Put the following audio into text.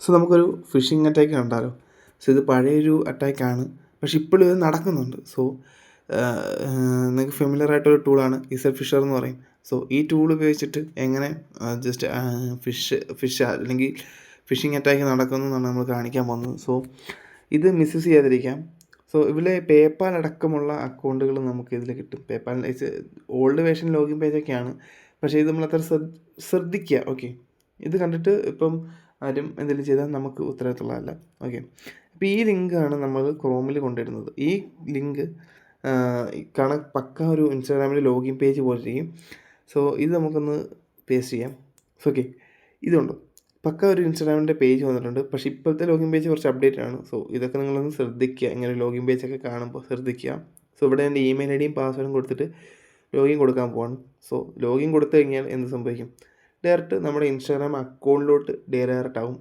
So നമുക്കൊരു phishing attack കണ്ടാലോ. So ഇത് പഴയൊരു അറ്റാക്കാണ്, പക്ഷെ ഇപ്പോഴും ഇത് നടക്കുന്നുണ്ട്. സോ നിങ്ങൾക്ക് ഫെമിലിയർ ആയിട്ടൊരു ടൂളാണ് ഇസഡ് ഫിഷർ എന്ന് പറയും. സോ ഈ ടൂൾ ഉപയോഗിച്ചിട്ട് എങ്ങനെ ജസ്റ്റ് ഫിഷ് അല്ലെങ്കിൽ ഫിഷിംഗ് അറ്റാക്ക് നടക്കുന്നു എന്നാണ് നമ്മൾ കാണിക്കാൻ പോകുന്നത്. സോ ഇത് മിസ്യൂസ് ചെയ്യാതിരിക്കാം. സോ ഇതിലെ പേപ്പാൽ അടക്കമുള്ള അക്കൗണ്ടുകൾ നമുക്ക് ഇതിൽ കിട്ടും. പേപ്പാൽ ഓൾഡ് വേർഷൻ ലോഗിൻ പേജൊക്കെയാണ്, പക്ഷേ ഇത് നമ്മളത്ര ശ്രദ്ധിക്കുക. ഓക്കെ, ഇത് കണ്ടിട്ട് ഇപ്പം ആരും എന്തെങ്കിലും ചെയ്താൽ നമുക്ക് ഉത്തരവാദിത്തമുള്ളതല്ല. ഓക്കെ, അപ്പോൾ ഈ ലിങ്കാണ് നമ്മൾ ക്രോമിൽ കൊണ്ടിടുന്നത്. ഈ ലിങ്ക് പക്ക ഒരു ഇൻസ്റ്റാഗ്രാമിൽ ലോഗിൻ പേജ് പോലെ ഇരിക്കും. സോ ഇത് നമുക്കൊന്ന് പേസ്റ്റ് ചെയ്യാം. ഓക്കെ, ഇതുണ്ടോ, പക്ക ഒരു ഇൻസ്റ്റാഗ്രാമിൻ്റെ പേജ് വന്നിട്ടുണ്ട്. പക്ഷേ ഇപ്പോഴത്തെ ലോഗിൻ പേജ് കുറച്ച് അപ്ഡേറ്റ് ആണ്. സോ ഇതൊക്കെ നിങ്ങളൊന്ന് ശ്രദ്ധിക്കുക, ഇങ്ങനെ ലോഗിൻ പേജൊക്കെ കാണുമ്പോൾ ശ്രദ്ധിക്കുക. സോ ഇവിടെ എൻ്റെ ഇമെയിൽ ഐ ഡിയും പാസ്വേഡും കൊടുത്തിട്ട് ലോഗിൻ കൊടുക്കാൻ പോവാണ്. സോ ലോഗിൻ കൊടുത്തു കഴിഞ്ഞാൽ എന്ത് സംഭവിക്കും, ഡയറക്റ്റ് നമ്മുടെ ഇൻസ്റ്റാഗ്രാം അക്കൗണ്ടിലോട്ട് ഡയറക്റ്റ് ആവും.